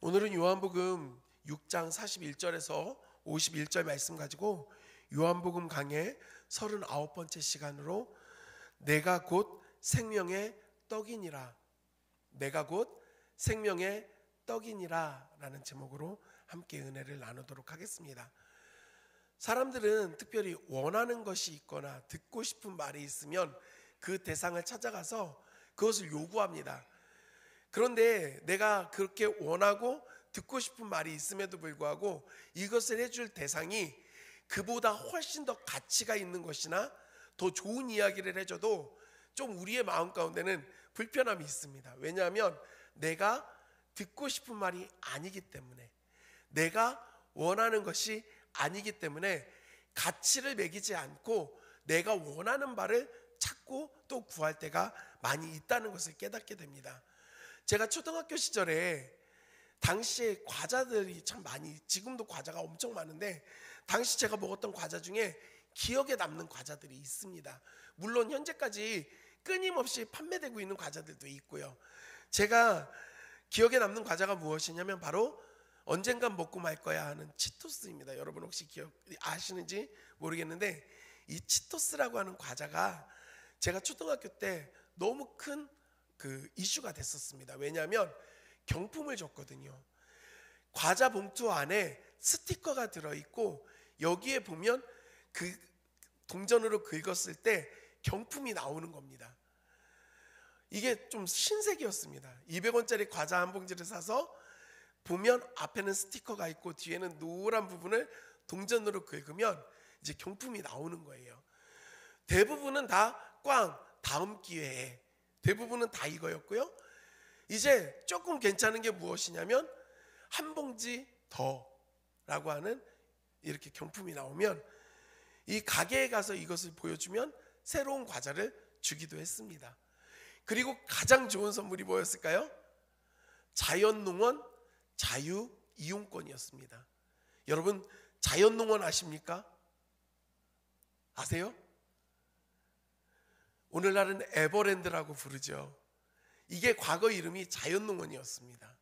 오늘은 요한복음 6장 41절에서 51절 말씀 가지고 요한복음 강의 39번째 시간으로 내가 곧 생명의 떡이니라, 내가 곧 생명의 떡이니라 라는 제목으로 함께 은혜를 나누도록 하겠습니다. 사람들은 특별히 원하는 것이 있거나 듣고 싶은 말이 있으면 그 대상을 찾아가서 그것을 요구합니다. 그런데 내가 그렇게 원하고 듣고 싶은 말이 있음에도 불구하고 이것을 해줄 대상이 그보다 훨씬 더 가치가 있는 것이나 더 좋은 이야기를 해줘도 좀 우리의 마음 가운데는 불편함이 있습니다. 왜냐하면 내가 듣고 싶은 말이 아니기 때문에, 내가 원하는 것이 아니기 때문에 가치를 매기지 않고 내가 원하는 바를 찾고 또 구할 때가 많이 있다는 것을 깨닫게 됩니다. 제가 초등학교 시절에 당시에 과자들이 참 많이, 지금도 과자가 엄청 많은데 당시 제가 먹었던 과자 중에 기억에 남는 과자들이 있습니다. 물론 현재까지 끊임없이 판매되고 있는 과자들도 있고요. 제가 기억에 남는 과자가 무엇이냐면 바로 언젠간 먹고 말 거야 하는 치토스입니다. 여러분 혹시 아시는지 모르겠는데 이 치토스라고 하는 과자가 제가 초등학교 때 너무 큰 이슈가 됐었습니다. 왜냐하면 경품을 줬거든요. 과자 봉투 안에 스티커가 들어있고 여기에 보면 그 동전으로 긁었을 때 경품이 나오는 겁니다. 이게 좀 신세계였습니다. 200원짜리 과자 한 봉지를 사서 보면 앞에는 스티커가 있고 뒤에는 노란 부분을 동전으로 긁으면 이제 경품이 나오는 거예요. 대부분은 다 꽝, 다음 기회에, 대부분은 다 이거였고요. 이제 조금 괜찮은 게 무엇이냐면 한 봉지 더라고 하는 이렇게 경품이 나오면 이 가게에 가서 이것을 보여주면 새로운 과자를 주기도 했습니다. 그리고 가장 좋은 선물이 뭐였을까요? 자연농원 자유이용권이었습니다. 여러분 자연농원 아십니까? 아세요? 오늘날은 에버랜드라고 부르죠. 이게 과거 이름이 자연농원이었습니다.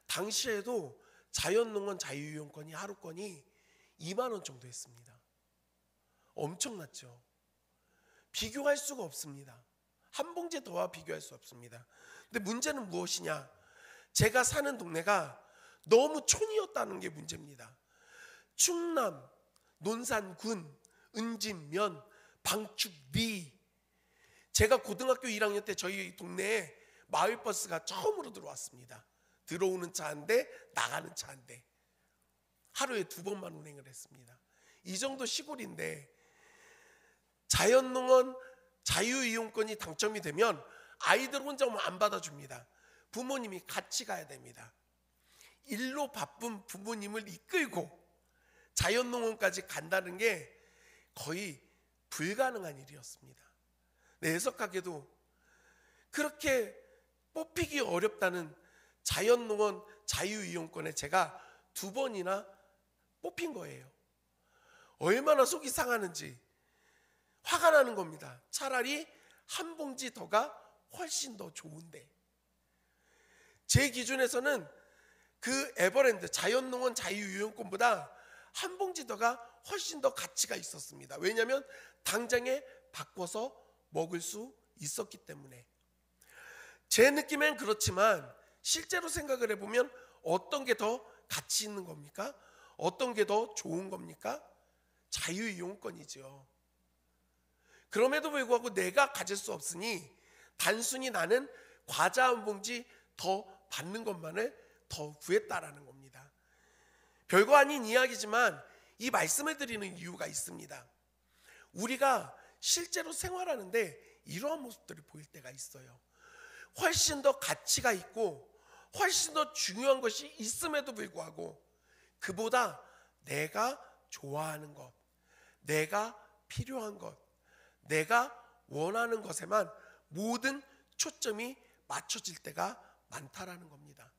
당시에도 자연농원 자유이용권이 하루권이 2만 원 정도 했습니다. 엄청났죠. 비교할 수가 없습니다. 한 봉지 더와 비교할 수 없습니다. 근데 문제는 무엇이냐? 제가 사는 동네가 너무 촌이었다는 게 문제입니다. 충남, 논산군, 은진면, 방축리. 제가 고등학교 1학년 때 저희 동네에 마을버스가 처음으로 들어왔습니다. 들어오는 차 한 대, 나가는 차 한 대. 하루에 2번만 운행을 했습니다. 이 정도 시골인데 자연농원 자유이용권이 당첨이 되면 아이들 혼자 오면 안 받아줍니다. 부모님이 같이 가야 됩니다. 일로 바쁜 부모님을 이끌고 자연농원까지 간다는 게 거의 불가능한 일이었습니다. 해석하게도 그렇게 뽑히기 어렵다는 자연농원 자유이용권에 제가 2번이나 뽑힌 거예요. 얼마나 속이 상하는지 화가 나는 겁니다. 차라리 한 봉지 더가 훨씬 더 좋은데, 제 기준에서는 그 에버랜드 자연농원 자유이용권보다 한 봉지 더가 훨씬 더 가치가 있었습니다. 왜냐하면 당장에 바꿔서 먹을 수 있었기 때문에. 제 느낌엔 그렇지만 실제로 생각을 해보면 어떤 게 더 가치 있는 겁니까? 어떤 게 더 좋은 겁니까? 자유이용권이죠. 그럼에도 불구하고 내가 가질 수 없으니 단순히 나는 과자 한 봉지 더 받는 것만을 더 구했다라는 겁니다. 별거 아닌 이야기지만 이 말씀을 드리는 이유가 있습니다. 우리가 실제로 생활하는데 이러한 모습들을 보일 때가 있어요. 훨씬 더 가치가 있고 훨씬 더 중요한 것이 있음에도 불구하고 그보다 내가 좋아하는 것, 내가 필요한 것, 내가 원하는 것에만 모든 초점이 맞춰질 때가 많다라는 겁니다.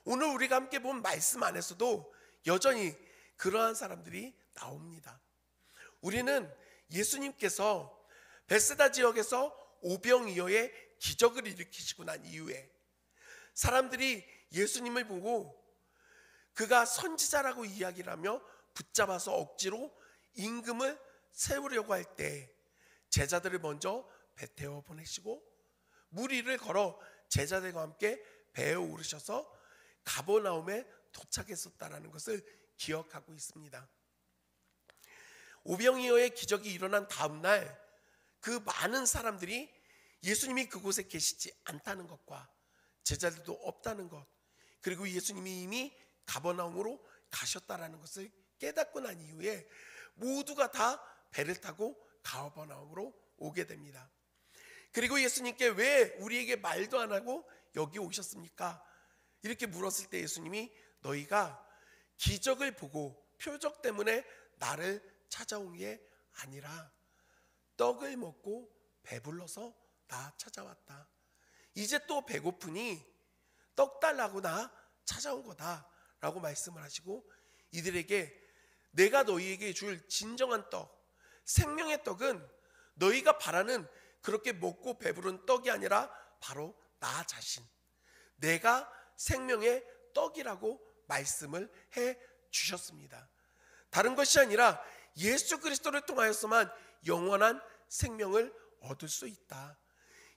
오늘 우리가 함께 본 말씀 안에서도 여전히 그러한 사람들이 나옵니다. 우리는 예수님께서 베세다 지역에서 오병이어의 기적을 일으키시고 난 이후에 사람들이 예수님을 보고 그가 선지자라고 이야기를 하며 붙잡아서 억지로 임금을 세우려고 할 때 제자들을 먼저 배 태워 보내시고 무리를 걸어 제자들과 함께 배에 오르셔서 가버나움에 도착했었다라는 것을 기억하고 있습니다. 오병이어의 기적이 일어난 다음 날 그 많은 사람들이 예수님이 그곳에 계시지 않다는 것과 제자들도 없다는 것, 그리고 예수님이 이미 가버나움으로 가셨다라는 것을 깨닫고 난 이후에 모두가 다 배를 타고 가버나움으로 오게 됩니다. 그리고 예수님께 왜 우리에게 말도 안 하고 여기 오셨습니까? 이렇게 물었을 때 예수님이 너희가 기적을 보고 표적 때문에 나를 찾아온 게 아니라 떡을 먹고 배불러서 나 찾아왔다. 이제 또 배고프니 떡 달라고 나 찾아온 거다 라고 말씀을 하시고 이들에게 내가 너희에게 줄 진정한 떡, 생명의 떡은 너희가 바라는 그렇게 먹고 배부른 떡이 아니라 바로 나 자신, 내가 생명의 떡이라고 말씀을 해 주셨습니다. 다른 것이 아니라 예수 그리스도를 통하여서만 영원한 생명을 얻을 수 있다.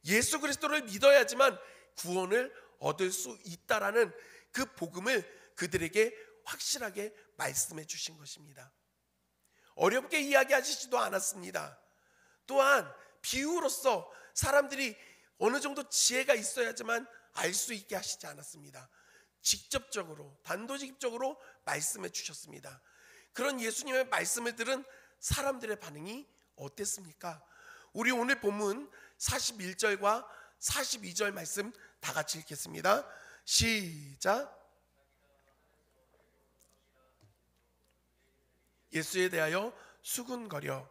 예수 그리스도를 믿어야지만 구원을 얻을 수 있다라는 그 복음을 그들에게 확실하게 말씀해 주신 것입니다. 어렵게 이야기하시지도 않았습니다. 또한 비유로서 사람들이 어느 정도 지혜가 있어야지만 알 수 있게 하시지 않았습니다. 직접적으로 단도직입적으로 말씀해 주셨습니다. 그런 예수님의 말씀을 들은 사람들의 반응이 어땠습니까? 우리 오늘 본문 41절과 42절 말씀 다 같이 읽겠습니다. 시작. 예수에 대하여 수군거려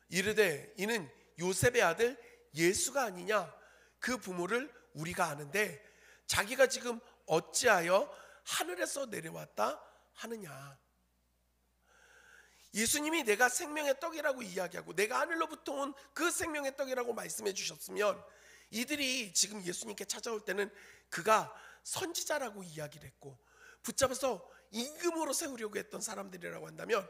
이르되 이는 요셉의 아들 예수가 아니냐? 그 부모를 우리가 아는데 자기가 지금 어찌하여 하늘에서 내려왔다 하느냐? 예수님이 내가 생명의 떡이라고 이야기하고 내가 하늘로부터 온 그 생명의 떡이라고 말씀해 주셨으면 이들이 지금 예수님께 찾아올 때는 그가 선지자라고 이야기를 했고 붙잡아서 임금으로 세우려고 했던 사람들이라고 한다면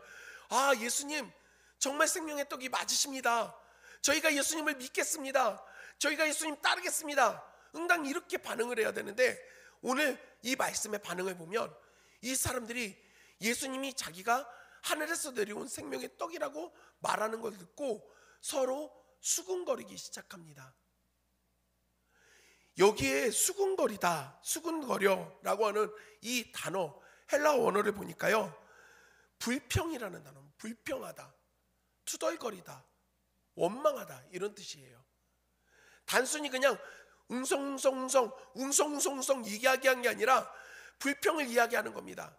아, 예수님 정말 생명의 떡이 맞으십니다. 저희가 예수님을 믿겠습니다. 저희가 예수님 따르겠습니다. 응당 이렇게 반응을 해야 되는데 오늘 이 말씀의 반응을 보면 이 사람들이 예수님이 자기가 하늘에서 내려온 생명의 떡이라고 말하는 걸 듣고 서로 수군거리기 시작합니다. 여기에 수군거리다, 수군거려라고 하는 이 단어 헬라어 원어를 보니까요 불평이라는 단어, 불평하다, 투덜거리다, 원망하다 이런 뜻이에요. 단순히 그냥 웅성웅성 이야기한 게 아니라 불평을 이야기하는 겁니다.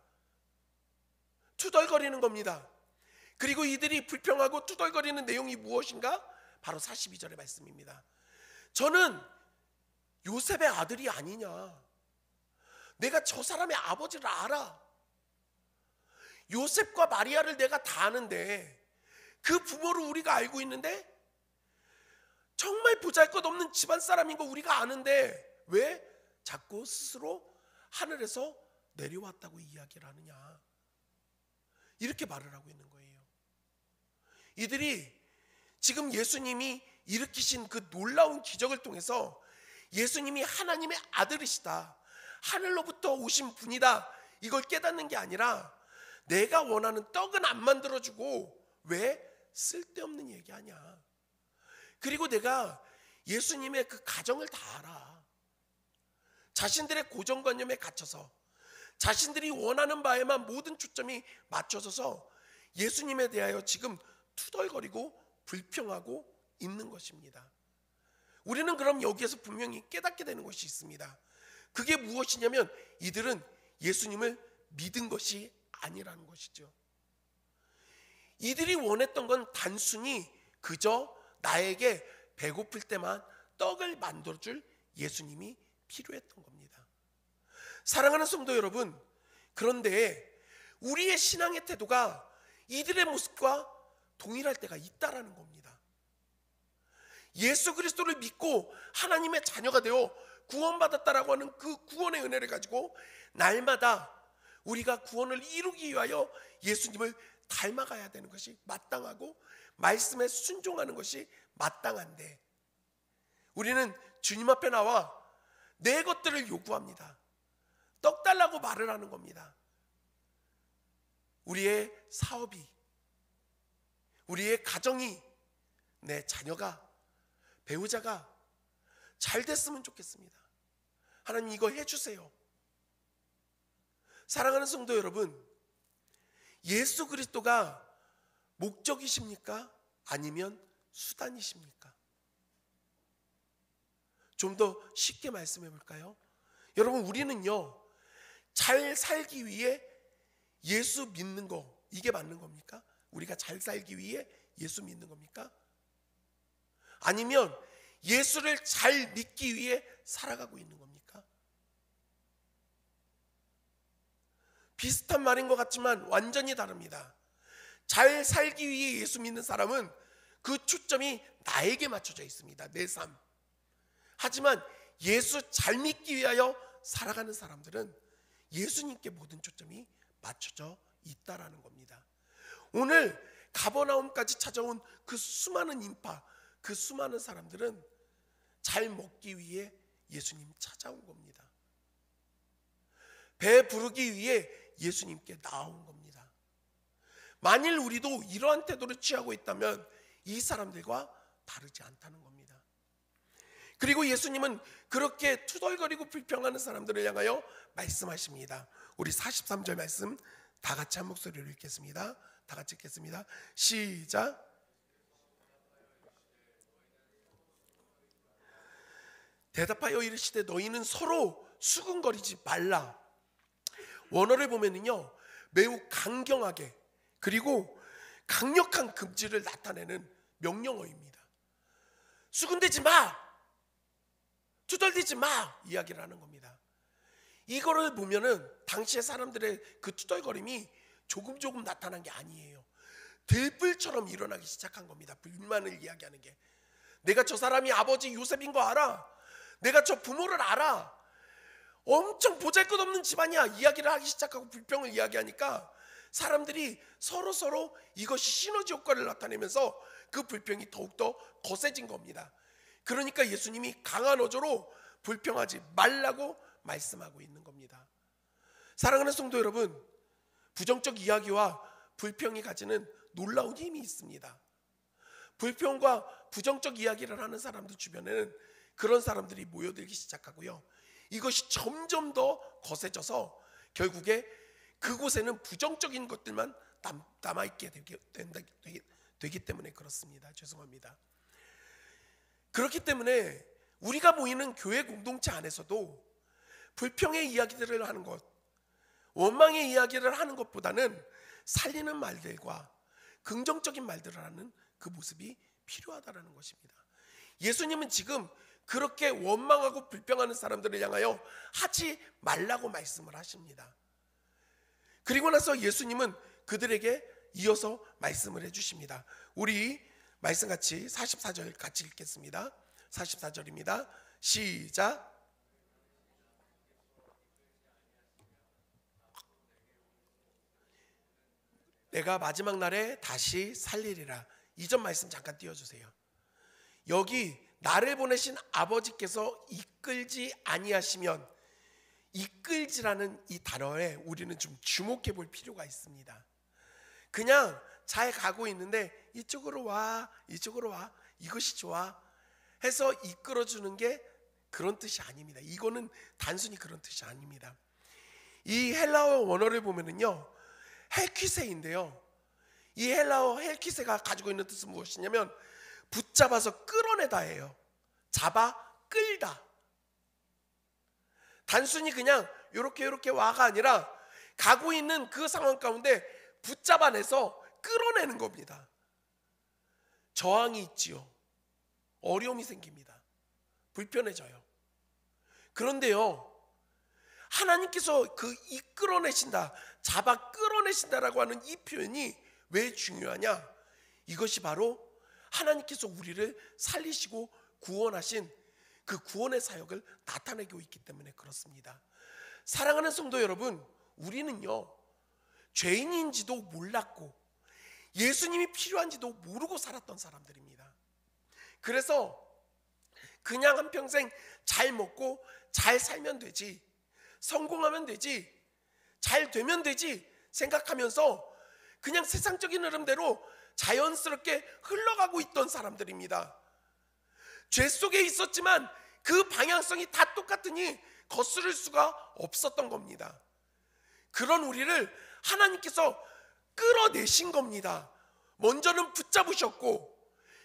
투덜거리는 겁니다. 그리고 이들이 불평하고 투덜거리는 내용이 무엇인가? 바로 42절의 말씀입니다. 저는 요셉의 아들이 아니냐? 내가 저 사람의 아버지를 알아. 요셉과 마리아를 내가 다 아는데 그 부모를 우리가 알고 있는데 정말 보잘것없는 집안 사람인 거 우리가 아는데 왜 자꾸 스스로 하늘에서 내려왔다고 이야기를 하느냐? 이렇게 말을 하고 있는 거예요. 이들이 지금 예수님이 일으키신 그 놀라운 기적을 통해서 예수님이 하나님의 아들이시다, 하늘로부터 오신 분이다, 이걸 깨닫는 게 아니라 내가 원하는 떡은 안 만들어주고 왜 쓸데없는 얘기하냐? 그리고 내가 예수님의 그 가정을 다 알아. 자신들의 고정관념에 갇혀서 자신들이 원하는 바에만 모든 초점이 맞춰져서 예수님에 대하여 지금 투덜거리고 불평하고 있는 것입니다. 우리는 그럼 여기에서 분명히 깨닫게 되는 것이 있습니다. 그게 무엇이냐면 이들은 예수님을 믿은 것이 아니라는 것이죠. 이들이 원했던 건 단순히 그저 나에게 배고플 때만 떡을 만들어줄 예수님이 필요했던 겁니다. 사랑하는 성도 여러분, 그런데 우리의 신앙의 태도가 이들의 모습과 동일할 때가 있다라는 겁니다. 예수 그리스도를 믿고 하나님의 자녀가 되어 구원받았다라고 하는 그 구원의 은혜를 가지고 날마다 우리가 구원을 이루기 위하여 예수님을 닮아가야 되는 것이 마땅하고 말씀에 순종하는 것이 마땅한데, 우리는 주님 앞에 나와 내 것들을 요구합니다. 떡 달라고 말을 하는 겁니다. 우리의 사업이, 우리의 가정이, 내 자녀가, 배우자가 잘 됐으면 좋겠습니다. 하나님 이거 해주세요. 사랑하는 성도 여러분, 예수 그리스도가 목적이십니까? 아니면 수단이십니까? 좀 더 쉽게 말씀해 볼까요? 여러분, 우리는요, 잘 살기 위해 예수 믿는 거, 이게 맞는 겁니까? 우리가 잘 살기 위해 예수 믿는 겁니까? 아니면 예수를 잘 믿기 위해 살아가고 있는 겁니까? 비슷한 말인 것 같지만 완전히 다릅니다. 잘 살기 위해 예수 믿는 사람은 그 초점이 나에게 맞춰져 있습니다. 내 삶. 하지만 예수 잘 믿기 위하여 살아가는 사람들은 예수님께 모든 초점이 맞춰져 있다라는 겁니다. 오늘 가버나움까지 찾아온 그 수많은 인파, 그 수많은 사람들은 잘 먹기 위해 예수님 찾아온 겁니다. 배 부르기 위해 예수님께 나온 겁니다. 만일 우리도 이러한 태도를 취하고 있다면 이 사람들과 다르지 않다는 겁니다. 그리고 예수님은 그렇게 투덜거리고 불평하는 사람들을 향하여 말씀하십니다. 우리 43절 말씀 다 같이 한 목소리로 읽겠습니다. 다 같이 읽겠습니다. 시작. 대답하여 이르시되 너희는 서로 수군거리지 말라. 원어를 보면은요, 매우 강경하게 그리고 강력한 금지를 나타내는 명령어입니다. 수군대지 마, 투덜대지 마 이야기를 하는 겁니다. 이거를 보면은 당시의 사람들의 그 투덜거림이 조금 나타난 게 아니에요. 들불처럼 일어나기 시작한 겁니다. 불만을 이야기하는 게. 내가 저 사람이 아버지 요셉인 거 알아. 내가 저 부모를 알아. 엄청 보잘것없는 집안이야 이야기를 하기 시작하고 불평을 이야기하니까 사람들이 서로 이것이 시너지 효과를 나타내면서 그 불평이 더욱더 거세진 겁니다. 그러니까 예수님이 강한 어조로 불평하지 말라고 말씀하고 있는 겁니다. 사랑하는 성도 여러분, 부정적 이야기와 불평이 가지는 놀라운 힘이 있습니다. 불평과 부정적 이야기를 하는 사람들 주변에는 그런 사람들이 모여들기 시작하고요, 이것이 점점 더 거세져서 결국에 그곳에는 부정적인 것들만 남아있게 되기 때문에 그렇습니다. 죄송합니다. 그렇기 때문에 우리가 모이는 교회 공동체 안에서도 불평의 이야기들을 하는 것, 원망의 이야기를 하는 것보다는 살리는 말들과 긍정적인 말들을 하는 그 모습이 필요하다는 것입니다. 예수님은 지금 그렇게 원망하고 불평하는 사람들을 향하여 하지 말라고 말씀을 하십니다. 그리고 나서 예수님은 그들에게 이어서 말씀을 해주십니다. 우리 말씀 같이 44절 같이 읽겠습니다. 44절입니다. 시작. 내가 마지막 날에 다시 살리리라. 이전 말씀 잠깐 띄워주세요. 여기 나를 보내신 아버지께서 이끌지 아니하시면, 이끌지라는 이 단어에 우리는 좀 주목해 볼 필요가 있습니다. 그냥 잘 가고 있는데 이쪽으로 와, 이쪽으로 와, 이것이 좋아 해서 이끌어주는 게 그런 뜻이 아닙니다. 이거는 단순히 그런 뜻이 아닙니다. 이 헬라어 원어를 보면은요, 헬퀴세인데요, 이 헬라어 헬퀴세가 가지고 있는 뜻은 무엇이냐면 붙잡아서 끌어내다예요. 잡아 끌다. 단순히 그냥 이렇게 와가 아니라 가고 있는 그 상황 가운데 붙잡아내서 끌어내는 겁니다. 저항이 있지요. 어려움이 생깁니다. 불편해져요. 그런데요, 하나님께서 그 이끌어내신다, 잡아 끌어내신다라고 하는 이 표현이 왜 중요하냐? 이것이 바로 하나님께서 우리를 살리시고 구원하신 그 구원의 사역을 나타내고 있기 때문에 그렇습니다. 사랑하는 성도 여러분, 우리는요 죄인인지도 몰랐고 예수님이 필요한지도 모르고 살았던 사람들입니다. 그래서 그냥 한평생 잘 먹고 잘 살면 되지, 성공하면 되지, 잘 되면 되지 생각하면서 그냥 세상적인 흐름대로 자연스럽게 흘러가고 있던 사람들입니다. 죄 속에 있었지만 그 방향성이 다 똑같으니 거스를 수가 없었던 겁니다. 그런 우리를 하나님께서 끌어내신 겁니다. 먼저는 붙잡으셨고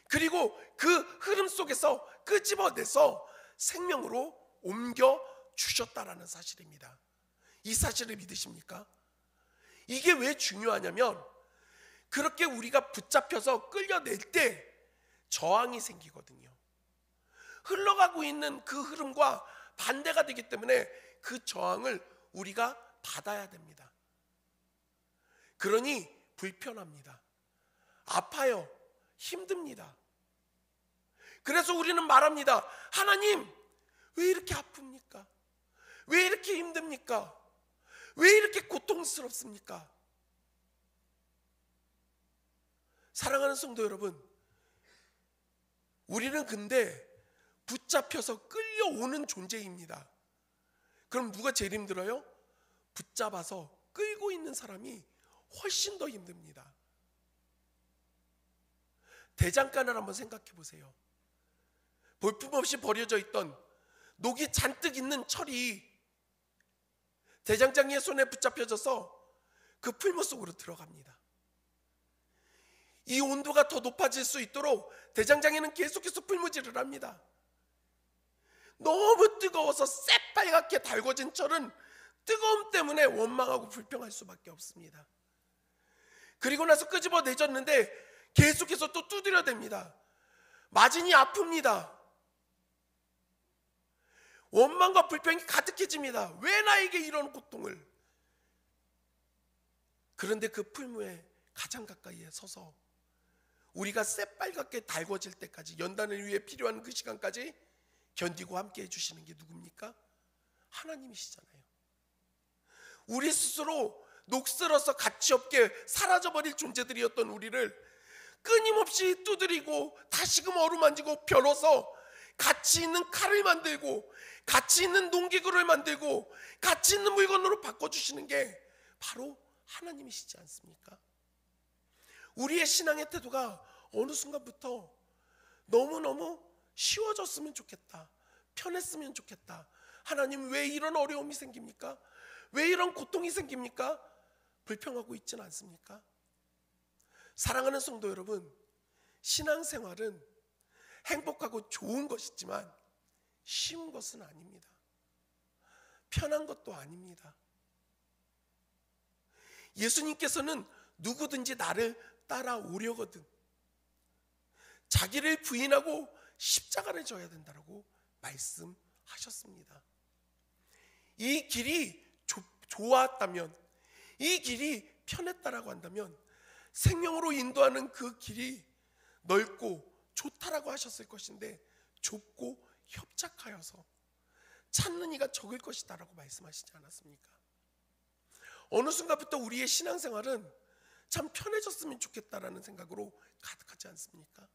그리고 그 흐름 속에서 끄집어내서 생명으로 옮겨 주셨다라는 사실입니다. 이 사실을 믿으십니까? 이게 왜 중요하냐면 그렇게 우리가 붙잡혀서 끌려낼 때 저항이 생기거든요. 흘러가고 있는 그 흐름과 반대가 되기 때문에 그 저항을 우리가 받아야 됩니다. 그러니 불편합니다. 아파요. 힘듭니다. 그래서 우리는 말합니다. 하나님, 왜 이렇게 아픕니까? 왜 이렇게 힘듭니까? 왜 이렇게 고통스럽습니까? 사랑하는 성도 여러분, 우리는 근데 붙잡혀서 끌려오는 존재입니다. 그럼 누가 제일 힘들어요? 붙잡아서 끌고 있는 사람이 훨씬 더 힘듭니다. 대장간을 한번 생각해 보세요. 볼품없이 버려져 있던 녹이 잔뜩 있는 철이 대장장이의 손에 붙잡혀져서 그 풀무 속으로 들어갑니다. 이 온도가 더 높아질 수 있도록 대장장이는 계속해서 풀무질을 합니다. 너무 뜨거워서 새빨갛게 달궈진 철은 뜨거움 때문에 원망하고 불평할 수밖에 없습니다. 그리고 나서 끄집어내졌는데 계속해서 또 두드려댑니다. 맞으니 아픕니다. 원망과 불평이 가득해집니다. 왜 나에게 이런 고통을? 그런데 그 풀무에 가장 가까이에 서서 우리가 새빨갛게 달궈질 때까지, 연단을 위해 필요한 그 시간까지 견디고 함께 해주시는 게 누굽니까? 하나님이시잖아요. 우리 스스로 녹슬어서 가치없게 사라져버릴 존재들이었던 우리를 끊임없이 두드리고 다시금 어루만지고 벼러서 가치 있는 칼을 만들고 가치 있는 농기구를 만들고 가치 있는 물건으로 바꿔주시는 게 바로 하나님이시지 않습니까? 우리의 신앙의 태도가 어느 순간부터 너무너무 쉬워졌으면 좋겠다, 편했으면 좋겠다, 하나님 왜 이런 어려움이 생깁니까? 왜 이런 고통이 생깁니까? 불평하고 있지는 않습니까? 사랑하는 성도 여러분, 신앙생활은 행복하고 좋은 것이지만 쉬운 것은 아닙니다. 편한 것도 아닙니다. 예수님께서는 누구든지 나를 따라오려거든 자기를 부인하고 십자가를 져야 된다고 말씀하셨습니다. 이 길이 좋았다면, 이 길이 편했다라고 한다면 생명으로 인도하는 그 길이 넓고 좋다라고 하셨을 것인데 좁고 협착하여서 찾는 이가 적을 것이다라고 말씀하시지 않았습니까? 어느 순간부터 우리의 신앙생활은 참 편해졌으면 좋겠다라는 생각으로 가득하지 않습니까?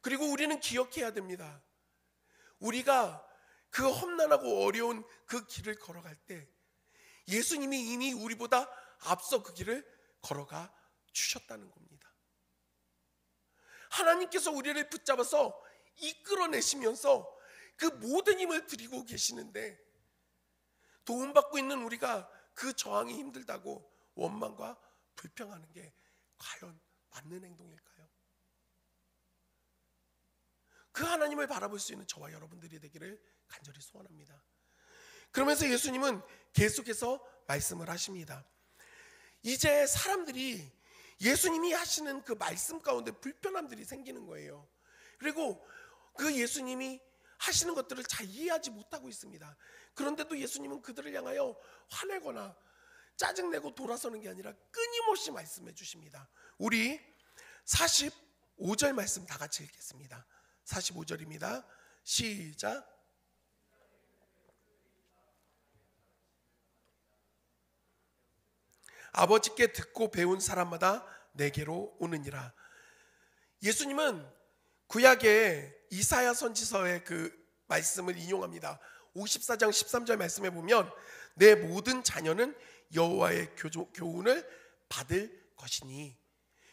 그리고 우리는 기억해야 됩니다. 우리가 그 험난하고 어려운 그 길을 걸어갈 때 예수님이 이미 우리보다 앞서 그 길을 걸어가 주셨다는 겁니다. 하나님께서 우리를 붙잡아서 이끌어내시면서 그 모든 힘을 드리고 계시는데 도움받고 있는 우리가 그 저항이 힘들다고 원망과 불평하는 게 과연 맞는 행동일까요? 그 하나님을 바라볼 수 있는 저와 여러분들이 되기를 간절히 소원합니다. 그러면서 예수님은 계속해서 말씀을 하십니다. 이제 사람들이 예수님이 하시는 그 말씀 가운데 불편함들이 생기는 거예요. 그리고 그 예수님이 하시는 것들을 잘 이해하지 못하고 있습니다. 그런데도 예수님은 그들을 향하여 화내거나 짜증내고 돌아서는 게 아니라 끊임없이 말씀해 주십니다. 우리 45절 말씀 다 같이 읽겠습니다. 45절입니다. 시작. 아버지께 듣고 배운 사람마다 내게로 오느니라. 예수님은 구약의 이사야 선지서의 그 말씀을 인용합니다. 54장 13절 말씀에 보면 내 모든 자녀는 여호와의 교훈을 받을 것이니.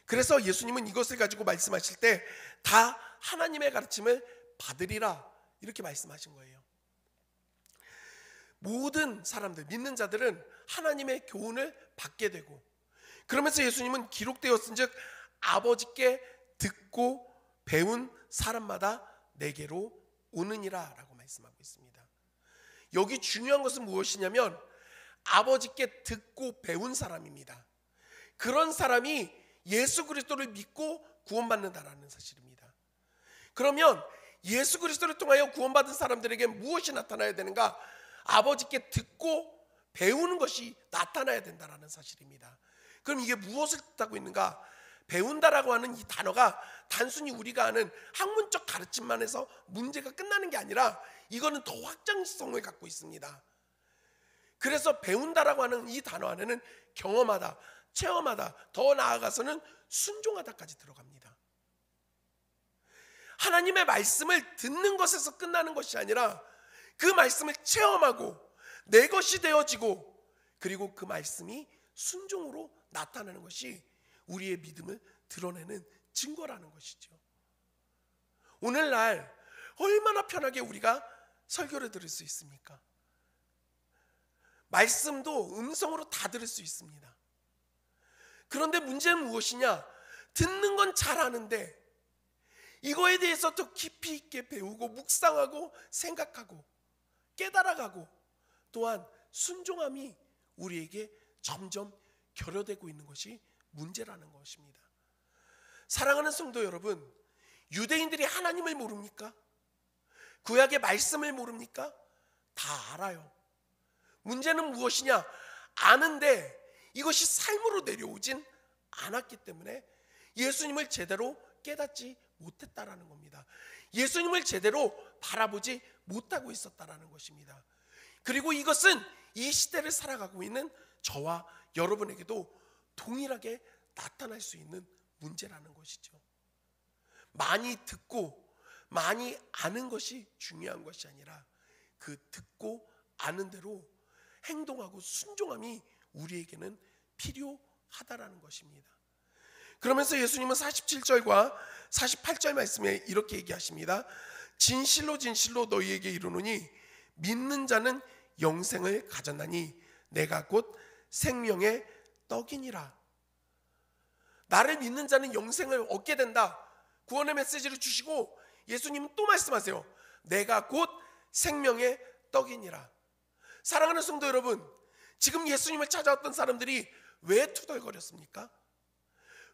그래서 예수님은 이것을 가지고 말씀하실 때 다 하나님의 가르침을 받으리라 이렇게 말씀하신 거예요. 모든 사람들, 믿는 자들은 하나님의 교훈을 받게 되고, 그러면서 예수님은 기록되었은즉 아버지께 듣고 배운 사람마다 내게로 오느니라 라고 말씀하고 있습니다. 여기 중요한 것은 무엇이냐면 아버지께 듣고 배운 사람입니다. 그런 사람이 예수 그리스도를 믿고 구원받는다라는 사실입니다. 그러면 예수 그리스도를 통하여 구원받은 사람들에게 무엇이 나타나야 되는가? 아버지께 듣고 배우는 것이 나타나야 된다는 사실입니다. 그럼 이게 무엇을 뜻하고 있는가? 배운다라고 하는 이 단어가 단순히 우리가 아는 학문적 가르침만 해서 문제가 끝나는 게 아니라 이거는 더 확장성을 갖고 있습니다. 그래서 배운다라고 하는 이 단어 안에는 경험하다, 체험하다, 더 나아가서는 순종하다까지 들어갑니다. 하나님의 말씀을 듣는 것에서 끝나는 것이 아니라 그 말씀을 체험하고 내 것이 되어지고, 그리고 그 말씀이 순종으로 나타나는 것이 우리의 믿음을 드러내는 증거라는 것이죠. 오늘날 얼마나 편하게 우리가 설교를 들을 수 있습니까? 말씀도 음성으로 다 들을 수 있습니다. 그런데 문제는 무엇이냐? 듣는 건 잘하는데 이거에 대해서 더 깊이 있게 배우고 묵상하고 생각하고 깨달아가고 또한 순종함이 우리에게 점점 결여되고 있는 것이 문제라는 것입니다. 사랑하는 성도 여러분, 유대인들이 하나님을 모릅니까? 구약의 말씀을 모릅니까? 다 알아요. 문제는 무엇이냐? 아는데 이것이 삶으로 내려오진 않았기 때문에 예수님을 제대로 깨닫지 못했다라는 겁니다. 예수님을 제대로 바라보지 못하고 있었다라는 것입니다. 그리고 이것은 이 시대를 살아가고 있는 저와 여러분에게도 동일하게 나타날 수 있는 문제라는 것이죠. 많이 듣고 많이 아는 것이 중요한 것이 아니라 그 듣고 아는 대로 행동하고 순종함이 우리에게는 필요하다라는 것입니다. 그러면서 예수님은 47절과 48절 말씀에 이렇게 얘기하십니다. 진실로 진실로 너희에게 이르노니 믿는 자는 영생을 가졌나니 내가 곧 생명의 떡이니라. 나를 믿는 자는 영생을 얻게 된다. 구원의 메시지를 주시고 예수님은 또 말씀하세요. 내가 곧 생명의 떡이니라. 사랑하는 성도 여러분, 지금 예수님을 찾아왔던 사람들이 왜 투덜거렸습니까?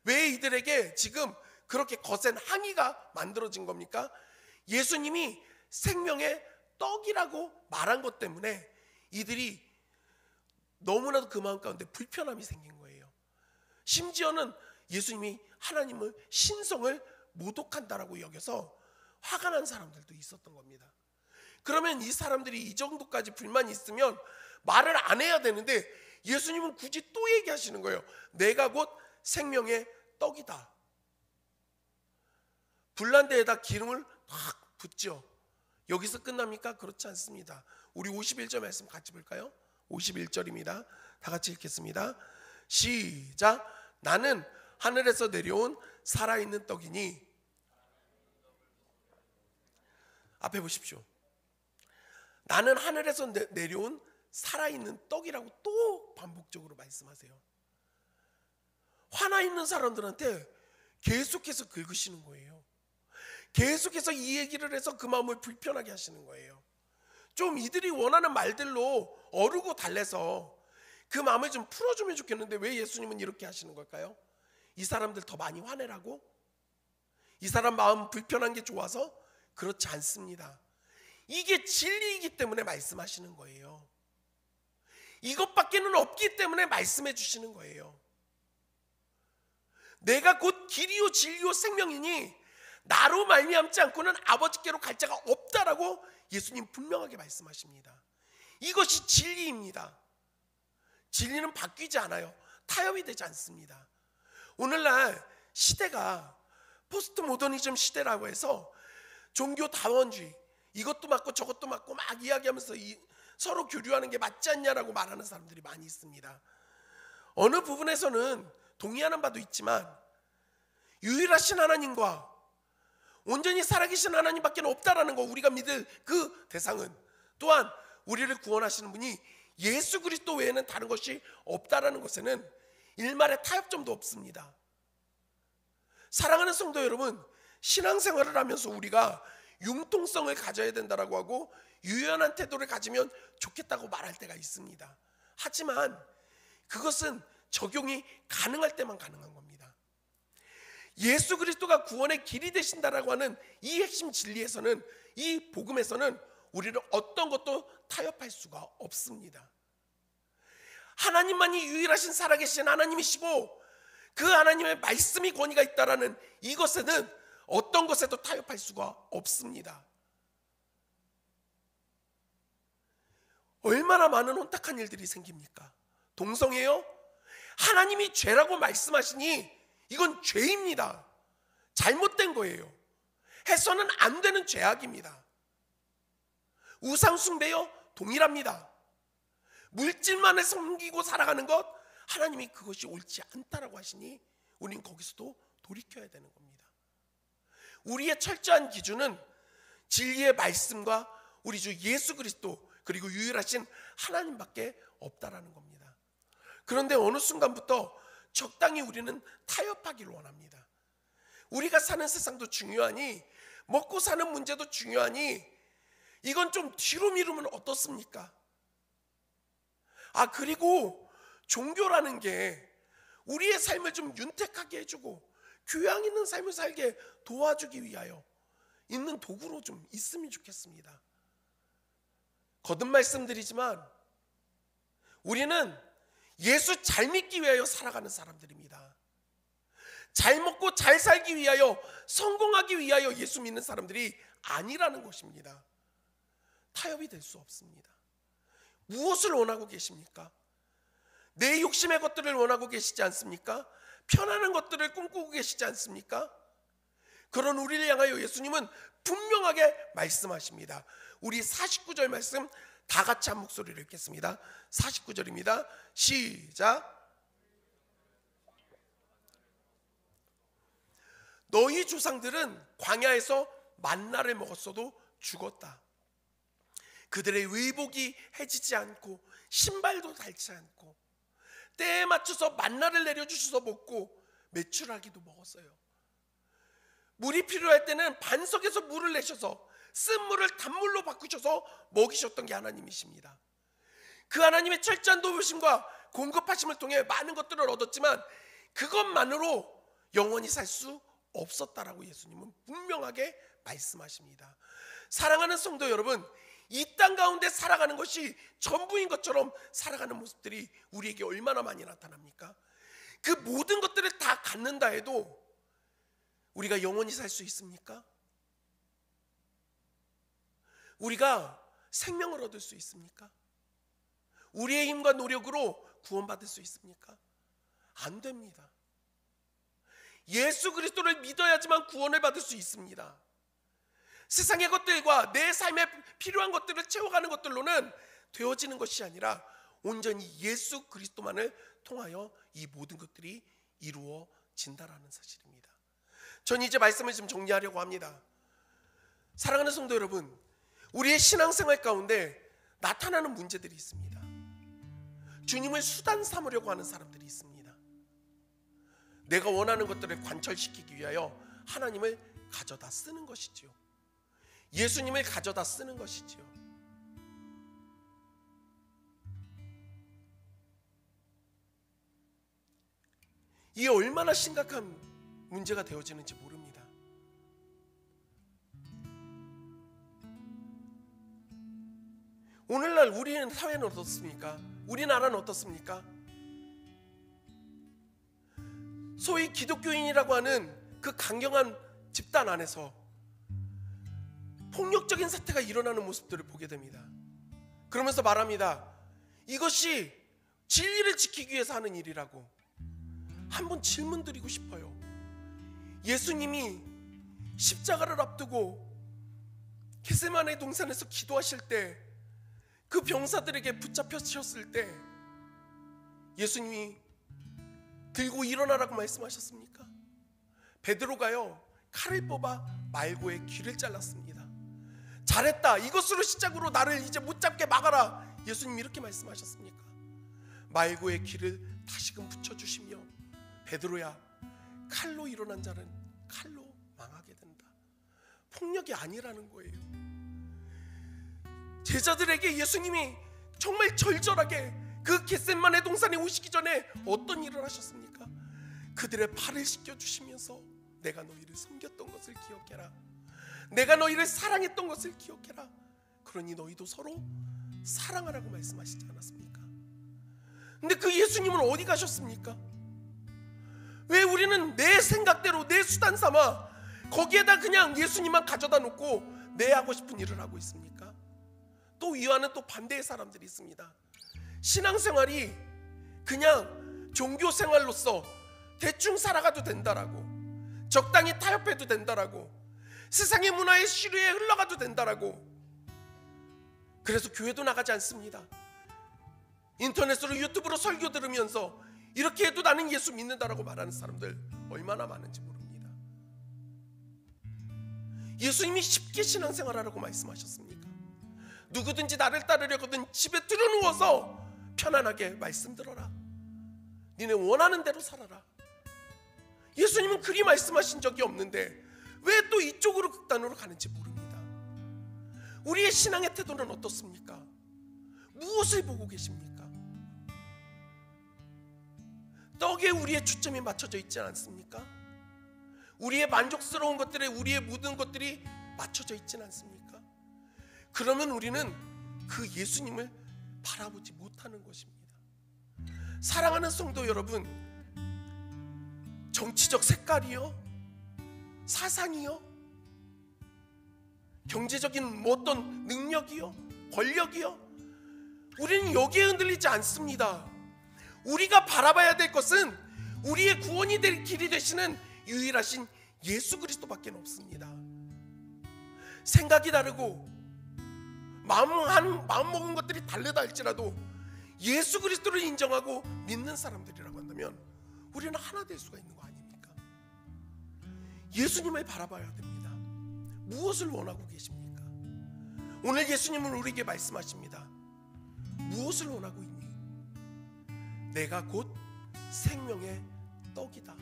왜 이들에게 지금 그렇게 거센 항의가 만들어진 겁니까? 예수님이 생명의 떡이라고 말한 것 때문에 이들이 너무나도 그 마음 가운데 불편함이 생긴 거예요. 심지어는 예수님이 하나님을 신성을 모독한다라고 여겨서 화가 난 사람들도 있었던 겁니다. 그러면 이 사람들이 이 정도까지 불만이 있으면 말을 안 해야 되는데 예수님은 굳이 또 얘기하시는 거예요. 내가 곧 생명의 떡이다. 불난데에다 기름을 확 붓죠. 여기서 끝납니까? 그렇지 않습니다. 우리 51절 말씀 같이 볼까요? 51절입니다. 다 같이 읽겠습니다. 시작. 나는 하늘에서 내려온 살아있는 떡이니. 앞에 보십시오. 나는 하늘에서 내려온 살아있는 떡이라고 또 반복적으로 말씀하세요. 화나 있는 사람들한테 계속해서 긁으시는 거예요. 계속해서 이 얘기를 해서 그 마음을 불편하게 하시는 거예요. 좀 이들이 원하는 말들로 어르고 달래서 그 마음을 좀 풀어주면 좋겠는데 왜 예수님은 이렇게 하시는 걸까요? 이 사람들 더 많이 화내라고? 이 사람 마음 불편한 게 좋아서? 그렇지 않습니다. 이게 진리이기 때문에 말씀하시는 거예요. 이것밖에는 없기 때문에 말씀해 주시는 거예요. 내가 곧 길이요 진리요 생명이니 나로 말미암지 않고는 아버지께로 갈 자가 없다라고 예수님 분명하게 말씀하십니다. 이것이 진리입니다. 진리는 바뀌지 않아요. 타협이 되지 않습니다. 오늘날 시대가 포스트 모더니즘 시대라고 해서 종교 다원주의, 이것도 맞고 저것도 맞고 막 이야기하면서 서로 교류하는 게 맞지 않냐라고 말하는 사람들이 많이 있습니다. 어느 부분에서는 동의하는 바도 있지만 유일하신 하나님과 온전히 살아계신 하나님밖에 없다라는 거, 우리가 믿을 그 대상은, 또한 우리를 구원하시는 분이 예수 그리스도 외에는 다른 것이 없다라는 것에는 일말의 타협점도 없습니다. 사랑하는 성도 여러분, 신앙생활을 하면서 우리가 융통성을 가져야 된다라고 하고 유연한 태도를 가지면 좋겠다고 말할 때가 있습니다. 하지만 그것은 적용이 가능할 때만 가능한 겁니다. 예수 그리스도가 구원의 길이 되신다라고 하는 이 핵심 진리에서는, 이 복음에서는 우리는 어떤 것도 타협할 수가 없습니다. 하나님만이 유일하신 살아계신 하나님이시고 그 하나님의 말씀이 권위가 있다라는 이것에는 어떤 것에도 타협할 수가 없습니다. 얼마나 많은 혼탁한 일들이 생깁니까? 동성애요? 하나님이 죄라고 말씀하시니 이건 죄입니다. 잘못된 거예요. 해서는 안 되는 죄악입니다. 우상숭배요? 동일합니다. 물질만을 섬기고 살아가는 것, 하나님이 그것이 옳지 않다라고 하시니 우리는 거기서도 돌이켜야 되는 겁니다. 우리의 철저한 기준은 진리의 말씀과 우리 주 예수 그리스도, 그리고 유일하신 하나님밖에 없다라는 겁니다. 그런데 어느 순간부터 적당히 우리는 타협하기를 원합니다. 우리가 사는 세상도 중요하니, 먹고 사는 문제도 중요하니 이건 좀 뒤로 미루면 어떻습니까? 그리고 종교라는 게 우리의 삶을 좀 윤택하게 해주고 교양 있는 삶을 살게 도와주기 위하여 있는 도구로 좀 있으면 좋겠습니다. 거듭 말씀드리지만 우리는 예수 잘 믿기 위하여 살아가는 사람들입니다. 잘 먹고 잘 살기 위하여, 성공하기 위하여 예수 믿는 사람들이 아니라는 것입니다. 타협이 될 수 없습니다. 무엇을 원하고 계십니까? 내 욕심의 것들을 원하고 계시지 않습니까? 편안한 것들을 꿈꾸고 계시지 않습니까? 그런 우리를 향하여 예수님은 분명하게 말씀하십니다. 우리 49절 말씀 다 같이 한 목소리로 읽겠습니다. 49절입니다. 시작. 너희 조상들은 광야에서 만나를 먹었어도 죽었다. 그들의 의복이 해지지 않고 신발도 닳지 않고 때에 맞춰서 만나를 내려주셔서 먹고 메추라기도 먹었어요. 물이 필요할 때는 반석에서 물을 내셔서 쓴 물을 단물로 바꾸셔서 먹이셨던 게 하나님이십니다. 그 하나님의 철저한 도우심과 공급하심을 통해 많은 것들을 얻었지만 그것만으로 영원히 살 수 없었다라고 예수님은 분명하게 말씀하십니다. 사랑하는 성도 여러분, 이 땅 가운데 살아가는 것이 전부인 것처럼 살아가는 모습들이 우리에게 얼마나 많이 나타납니까? 그 모든 것들을 다 갖는다 해도 우리가 영원히 살 수 있습니까? 우리가 생명을 얻을 수 있습니까? 우리의 힘과 노력으로 구원받을 수 있습니까? 안 됩니다. 예수 그리스도를 믿어야지만 구원을 받을 수 있습니다. 세상의 것들과 내 삶에 필요한 것들을 채워가는 것들로는 되어지는 것이 아니라 온전히 예수 그리스도만을 통하여 이 모든 것들이 이루어진다라는 사실입니다. 전 이제 말씀을 좀 정리하려고 합니다. 사랑하는 성도 여러분, 우리의 신앙생활 가운데 나타나는 문제들이 있습니다. 주님을 수단 삼으려고 하는 사람들이 있습니다. 내가 원하는 것들을 관철시키기 위하여 하나님을 가져다 쓰는 것이지요. 예수님을 가져다 쓰는 것이지요. 이게 얼마나 심각한 문제가 되어지는지 모릅니다. 오늘날 우리는 사회는 어떻습니까? 우리나라는 어떻습니까? 소위 기독교인이라고 하는 그 강경한 집단 안에서 폭력적인 사태가 일어나는 모습들을 보게 됩니다. 그러면서 말합니다. 이것이 진리를 지키기 위해서 하는 일이라고. 한번 질문 드리고 싶어요. 예수님이 십자가를 앞두고 겟세마네 동산에서 기도하실 때, 그 병사들에게 붙잡혀셨을 때 예수님이 들고 일어나라고 말씀하셨습니까? 베드로가요, 칼을 뽑아 말고의 귀를 잘랐습니다. 잘했다, 이것으로 시작으로 나를 이제 못 잡게 막아라. 예수님이 이렇게 말씀하셨습니까? 말고의 귀를 다시금 붙여주시며, 베드로야, 칼로 일어난 자는 칼로 망하게 된다. 폭력이 아니라는 거예요. 제자들에게 예수님이 정말 절절하게 그 겟세마네 동산에 오시기 전에 어떤 일을 하셨습니까? 그들의 발을 씻겨주시면서 내가 너희를 섬겼던 것을 기억해라. 내가 너희를 사랑했던 것을 기억해라. 그러니 너희도 서로 사랑하라고 말씀하시지 않았습니까? 근데 그 예수님은 어디 가셨습니까? 왜 우리는 내 생각대로 내 수단 삼아 거기에다 그냥 예수님만 가져다 놓고 내 하고 싶은 일을 하고 있습니까? 또 이와는 또 반대의 사람들이 있습니다. 신앙생활이 그냥 종교생활로서 대충 살아가도 된다라고, 적당히 타협해도 된다라고, 세상의 문화의 시류에 흘러가도 된다라고, 그래서 교회도 나가지 않습니다. 인터넷으로 유튜브로 설교 들으면서 이렇게 해도 나는 예수 믿는다라고 말하는 사람들 얼마나 많은지 모릅니다. 예수님이 쉽게 신앙생활하라고 말씀하셨습니까? 누구든지 나를 따르려거든 집에 들어누워서 편안하게 말씀 들어라. 니네 원하는 대로 살아라. 예수님은 그리 말씀하신 적이 없는데 왜 또 이쪽으로 극단으로 가는지 모릅니다. 우리의 신앙의 태도는 어떻습니까? 무엇을 보고 계십니까? 떡에 우리의 초점이 맞춰져 있지 않습니까? 우리의 만족스러운 것들에 우리의 모든 것들이 맞춰져 있지는 않습니까? 그러면 우리는 그 예수님을 바라보지 못하는 것입니다. 사랑하는 성도 여러분, 정치적 색깔이요, 사상이요, 경제적인 어떤 능력이요, 권력이요, 우리는 여기에 흔들리지 않습니다. 우리가 바라봐야 될 것은 우리의 구원이 될 길이 되시는 유일하신 예수 그리스도밖에 없습니다. 생각이 다르고 마음 먹은 것들이 다르다 할지라도 예수 그리스도를 인정하고 믿는 사람들이라고 한다면 우리는 하나 될 수가 있는 거 아닙니까? 예수님을 바라봐야 됩니다. 무엇을 원하고 계십니까? 오늘 예수님은 우리에게 말씀하십니다. 무엇을 원하고 있니? 내가 곧 생명의 떡이다.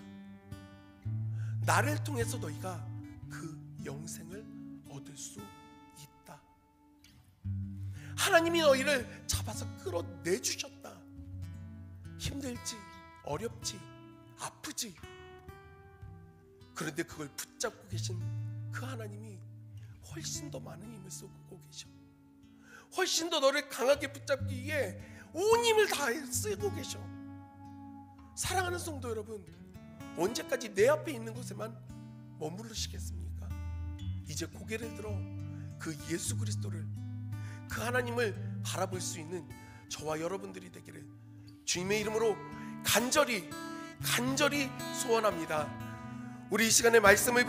나를 통해서 너희가 그 영생을 얻을 수 있다. 하나님이 너희를 잡아서 끌어내주셨다. 힘들지, 어렵지, 아프지. 그런데 그걸 붙잡고 계신 그 하나님이 훨씬 더 많은 힘을 쏟고 계셔. 훨씬 더 너를 강하게 붙잡기 위해 온 힘을 다 쓰고 계셔. 사랑하는 성도 여러분, 언제까지 내 앞에 있는 곳에만 머무르시겠습니까? 이제 고개를 들어 그 예수 그리스도를, 그 하나님을 바라볼 수 있는 저와 여러분들이 되기를 주님의 이름으로 간절히 소원합니다. 우리 이 시간에 말씀을